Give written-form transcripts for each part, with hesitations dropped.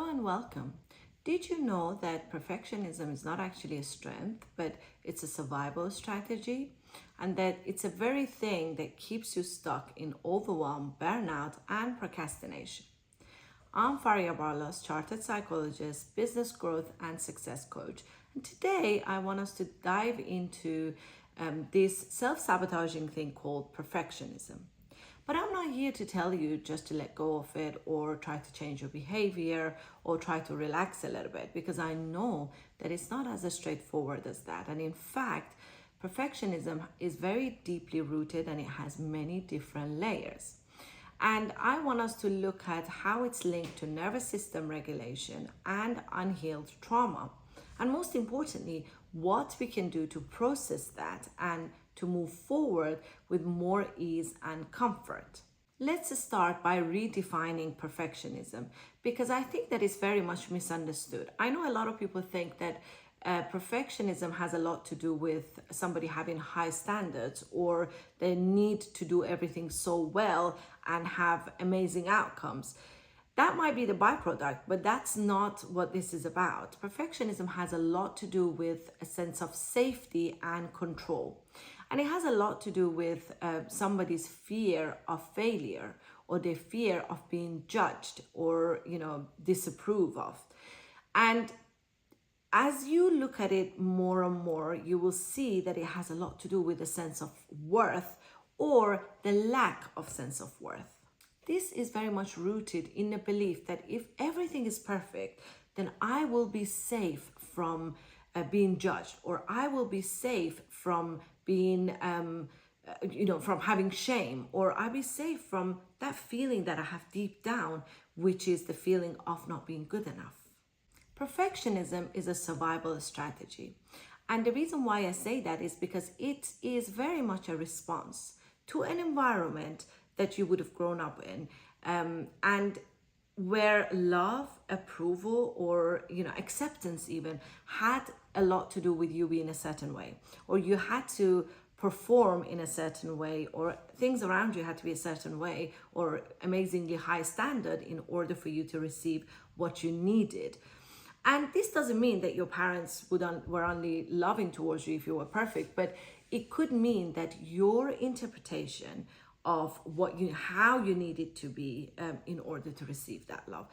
Hello and welcome. Did you know that perfectionism is not actually a strength, but it's a survival strategy? And that it's a very thing that keeps you stuck in overwhelm, burnout, and procrastination. I'm Farya Barlas, chartered psychologist, business growth, and success coach. And today I want us to dive into this self sabotaging thing called perfectionism. But I'm not here to tell you just to let go of it or try to change your behavior or try to relax a little bit, because I know that it's not as straightforward as that. And in fact, perfectionism is very deeply rooted and it has many different layers. And I want us to look at how it's linked to nervous system regulation and unhealed trauma. And most importantly, what we can do to process that and to move forward with more ease and comfort. Let's start by redefining perfectionism, because I think that is very much misunderstood. I know a lot of people think that perfectionism has a lot to do with somebody having high standards or the need to do everything so well and have amazing outcomes. That might be the byproduct, but that's not what this is about. Perfectionism has a lot to do with a sense of safety and control. And it has a lot to do with somebody's fear of failure or their fear of being judged or, disapprove of. And as you look at it more and more, you will see that it has a lot to do with a sense of worth or the lack of sense of worth. This is very much rooted in the belief that if everything is perfect, then I will be safe from being judged, or I will be safe from being, from having shame, or I'll be safe from that feeling that I have deep down, which is the feeling of not being good enough. Perfectionism is a survival strategy. And the reason why I say that is because it is very much a response to an environment that you would have grown up in, and where love, approval, or acceptance even had a lot to do with you being a certain way, or you had to perform in a certain way, or things around you had to be a certain way or amazingly high standard in order for you to receive what you needed. And this doesn't mean that your parents were only loving towards you if you were perfect, but it could mean that your interpretation of how you need it to be in order to receive that love,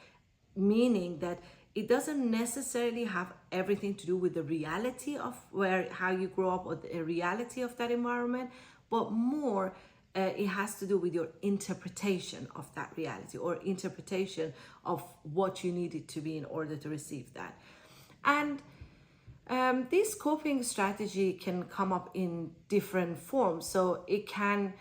meaning that it doesn't necessarily have everything to do with the reality of how you grow up or the reality of that environment, but more it has to do with your interpretation of that reality or interpretation of what you need it to be in order to receive that. And this coping strategy can come up in different forms. So it can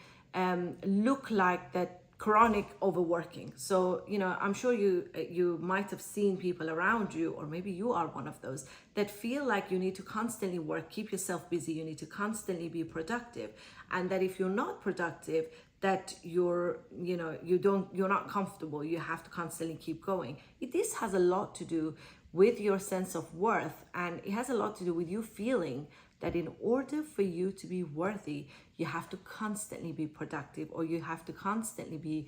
look like that chronic overworking. So, I'm sure you might have seen people around you, or maybe you are one of those that feel like you need to constantly work, keep yourself busy, you need to constantly be productive. And that if you're not productive, that you're not comfortable, you have to constantly keep going. This has a lot to do with your sense of worth, and it has a lot to do with you feeling that in order for you to be worthy, you have to constantly be productive, or you have to constantly be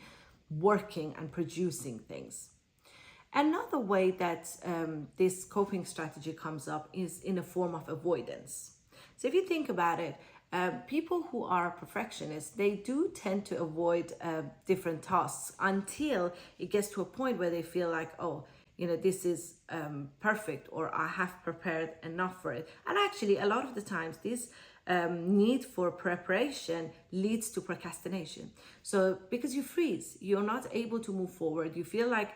working and producing things. Another way that this coping strategy comes up is in a form of avoidance. So if you think about it, people who are perfectionists, they do tend to avoid different tasks until it gets to a point where they feel like, this is perfect, or I have prepared enough for it. And actually, a lot of the times, this need for preparation leads to procrastination. So because you freeze, you're not able to move forward, you feel like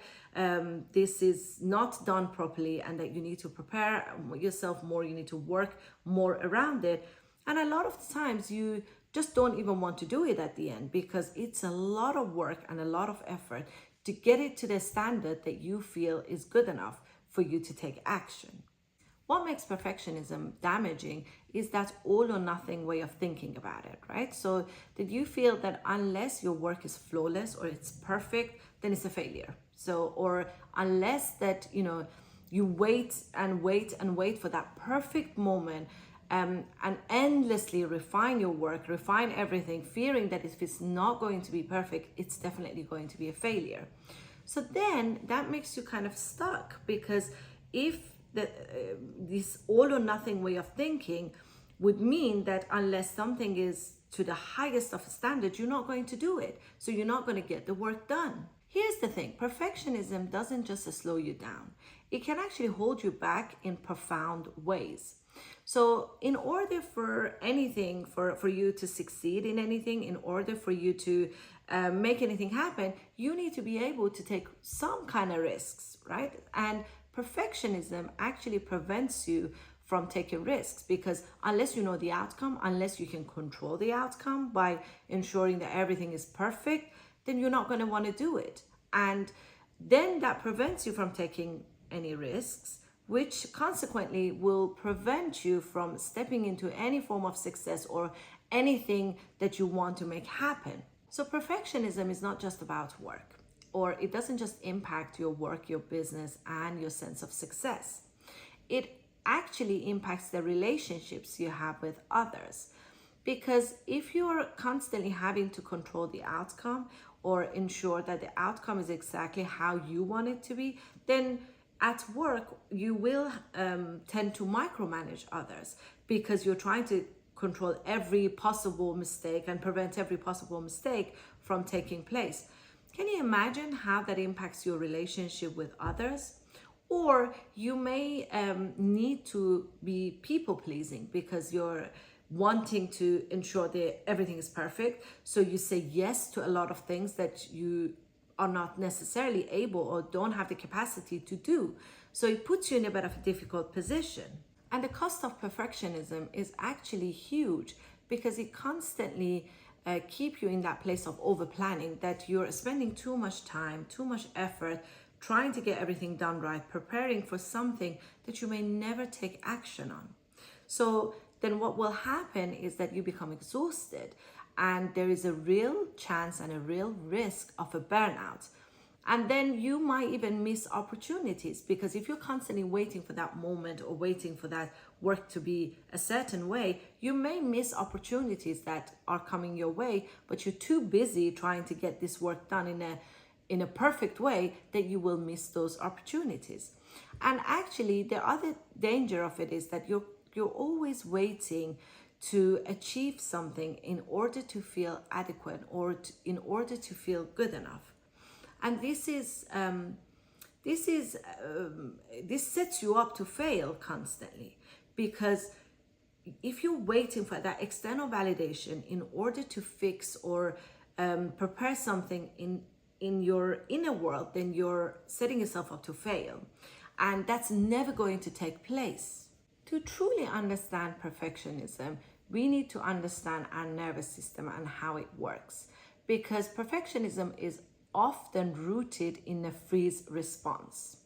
this is not done properly and that you need to prepare yourself more, you need to work more around it. And a lot of the times you just don't even want to do it at the end, because it's a lot of work and a lot of effort to get it to the standard that you feel is good enough for you to take action. What makes perfectionism damaging is that all or nothing way of thinking about it, right? So that you feel that unless your work is flawless or it's perfect, then it's a failure. So, or unless that, you wait and wait and wait for that perfect moment, and endlessly refine your work, refine everything, fearing that if it's not going to be perfect, it's definitely going to be a failure. So then that makes you kind of stuck, because if this all or nothing way of thinking would mean that unless something is to the highest of standard, you're not going to do it. So you're not going to get the work done. Here's the thing, perfectionism doesn't just slow you down. It can actually hold you back in profound ways. So in order for anything, for you to succeed in anything, in order for you to make anything happen, you need to be able to take some kind of risks, right? And perfectionism actually prevents you from taking risks, because unless you know the outcome, unless you can control the outcome by ensuring that everything is perfect, then you're not going to want to do it. And then that prevents you from taking any risks, which consequently will prevent you from stepping into any form of success or anything that you want to make happen. So perfectionism is not just about work, or it doesn't just impact your work, your business, and your sense of success. It actually impacts the relationships you have with others. Because if you're constantly having to control the outcome or ensure that the outcome is exactly how you want it to be, then at work you will tend to micromanage others, because you're trying to control every possible mistake and prevent every possible mistake from taking place. Can you imagine how that impacts your relationship with others? Or you may need to be people pleasing, because you're wanting to ensure that everything is perfect. So you say yes to a lot of things that you are not necessarily able or don't have the capacity to do. So it puts you in a bit of a difficult position. And the cost of perfectionism is actually huge, because it constantly keep you in that place of over planning, that you're spending too much time, too much effort trying to get everything done right, preparing for something that you may never take action on. So then what will happen is that you become exhausted, and there is a real chance and a real risk of a burnout. And then you might even miss opportunities, because if you're constantly waiting for that moment or waiting for that work to be a certain way, you may miss opportunities that are coming your way, but you're too busy trying to get this work done in a perfect way that you will miss those opportunities. And actually, the other danger of it is that you're always waiting to achieve something in order to feel adequate, or in order to feel good enough. And this sets you up to fail constantly, because if you're waiting for that external validation in order to fix or prepare something in your inner world, then you're setting yourself up to fail. And that's never going to take place. To truly understand perfectionism, we need to understand our nervous system and how it works. Because perfectionism is often rooted in a freeze response.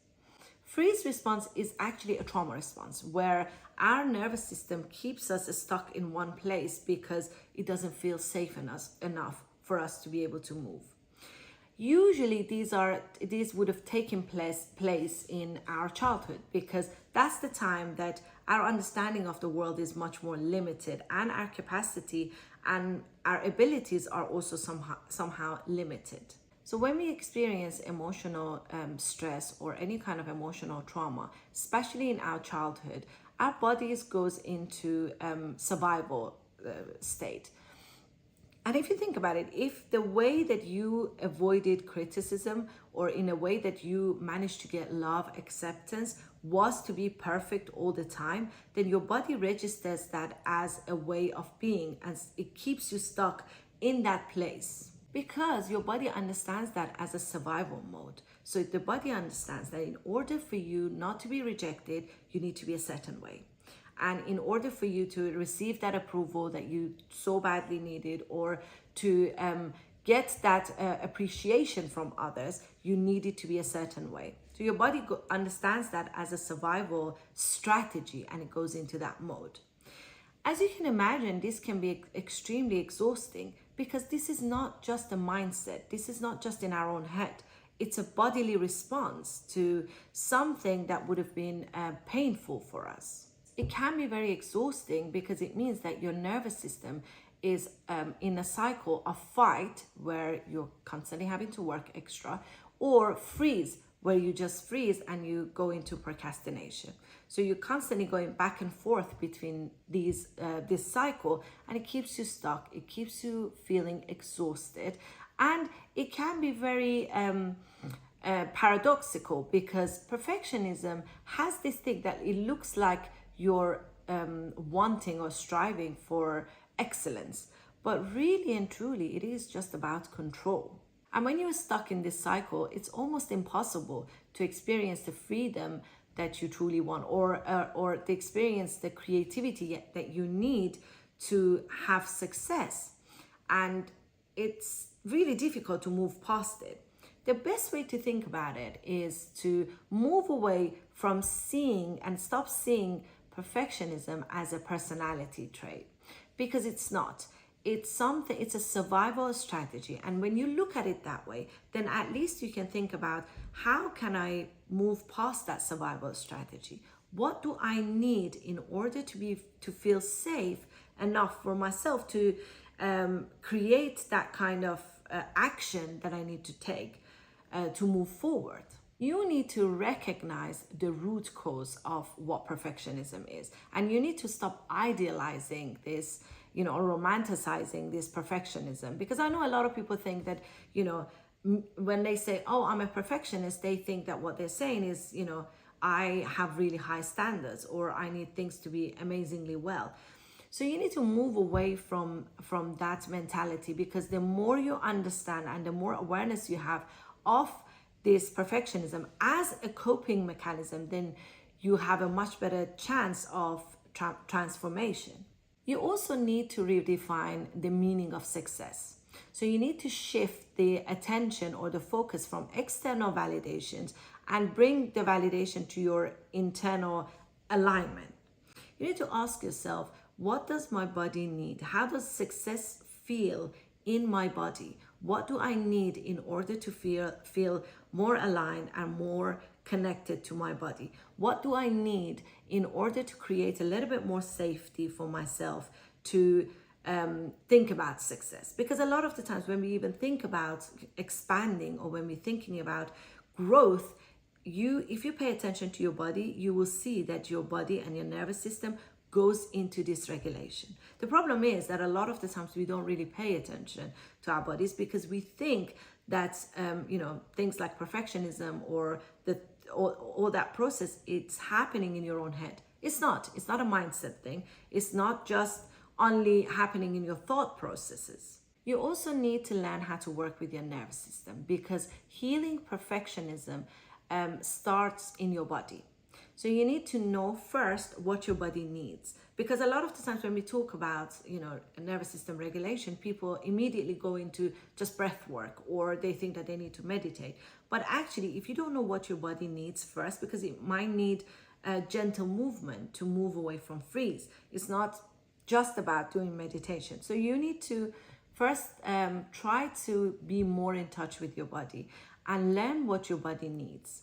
Freeze response is actually a trauma response, where our nervous system keeps us stuck in one place because it doesn't feel safe enough for us to be able to move. Usually these would have taken place in our childhood, because that's the time that our understanding of the world is much more limited, and our capacity and our abilities are also somehow limited. So when we experience emotional stress or any kind of emotional trauma, especially in our childhood, our bodies goes into survival state. And if you think about it, if the way that you avoided criticism, or in a way that you managed to get love, acceptance, was to be perfect all the time, then your body registers that as a way of being, and it keeps you stuck in that place. Because your body understands that as a survival mode. So the body understands that in order for you not to be rejected, you need to be a certain way. And in order for you to receive that approval that you so badly needed, or to get that appreciation from others, you need it to be a certain way. So your body understands that as a survival strategy, and it goes into that mode. As you can imagine, this can be extremely exhausting, because this is not just a mindset. This is not just in our own head. It's a bodily response to something that would have been painful for us. It can be very exhausting, because it means that your nervous system is in a cycle of fight, where you're constantly having to work extra, or freeze, where you just freeze and you go into procrastination. So you're constantly going back and forth between this cycle, and it keeps you stuck. It keeps you feeling exhausted, and it can be very paradoxical, because perfectionism has this thing that it looks like you're wanting or striving for excellence, but really and truly, it is just about control. And when you're stuck in this cycle, it's almost impossible to experience the freedom that you truly want, or to experience the creativity that you need to have success. And it's really difficult to move past it. The best way to think about it is to move away from seeing and stop seeing perfectionism as a personality trait, because it's not. It's a survival strategy. And when you look at it that way, then at least you can think about, how can I move past that survival strategy? What do I need in order to feel safe enough for myself to create that kind of action that I need to take to move forward? You need to recognize the root cause of what perfectionism is, and you need to stop idealizing this, or romanticizing this perfectionism. Because I know a lot of people think that, when they say, oh, I'm a perfectionist, they think that what they're saying is, I have really high standards, or I need things to be amazingly well. So you need to move away from that mentality, because the more you understand and the more awareness you have of this perfectionism as a coping mechanism, then you have a much better chance of transformation. You also need to redefine the meaning of success. So you need to shift the attention or the focus from external validations and bring the validation to your internal alignment. You need to ask yourself, what does my body need? How does success feel in my body? What do I need in order to feel more aligned and more connected to my body? What do I need in order to create a little bit more safety for myself to think about success? Because a lot of the times when we even think about expanding, or when we're thinking about growth, if you pay attention to your body, you will see that your body and your nervous system goes into dysregulation. The problem is that a lot of the times we don't really pay attention to our bodies, because we think that things like perfectionism or all that process, it's happening in your own head. It's not a mindset thing. It's not just only happening in your thought processes. You also need to learn how to work with your nervous system, because healing perfectionism starts in your body. So you need to know first what your body needs, because a lot of the times when we talk about, nervous system regulation, people immediately go into just breath work, or they think that they need to meditate. But actually, if you don't know what your body needs first, because it might need a gentle movement to move away from freeze, it's not just about doing meditation. So you need to first try to be more in touch with your body and learn what your body needs.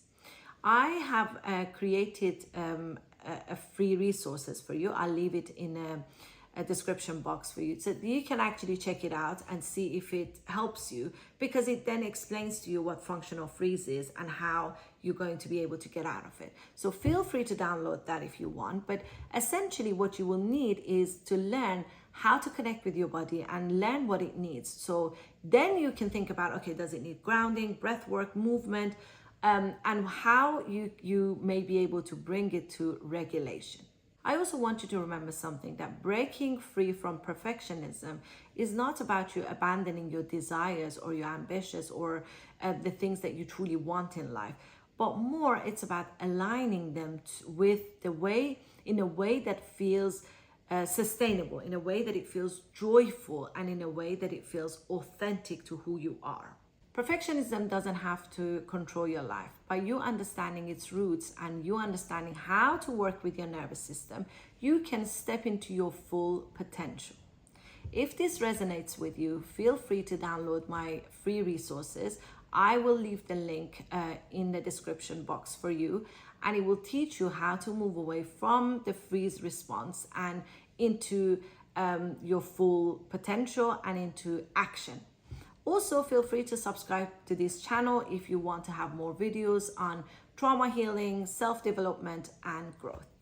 I have created a free resources for you. I'll leave it in a description box for you, so you can actually check it out and see if it helps you, because it then explains to you what functional freeze is and how you're going to be able to get out of it. So feel free to download that if you want. But essentially what you will need is to learn how to connect with your body and learn what it needs. So then you can think about, okay, does it need grounding, breath work, movement, and how you may be able to bring it to regulation. I also want you to remember something, that breaking free from perfectionism is not about you abandoning your desires or your ambitions or the things that you truly want in life, but more it's about aligning them with the way, in a way that feels sustainable, in a way that it feels joyful, and in a way that it feels authentic to who you are. Perfectionism doesn't have to control your life. By you understanding its roots and you understanding how to work with your nervous system, you can step into your full potential. If this resonates with you, feel free to download my free resources. I will leave the link in the description box for you, and it will teach you how to move away from the freeze response and into your full potential and into action. Also, feel free to subscribe to this channel if you want to have more videos on trauma healing, self-development, and growth.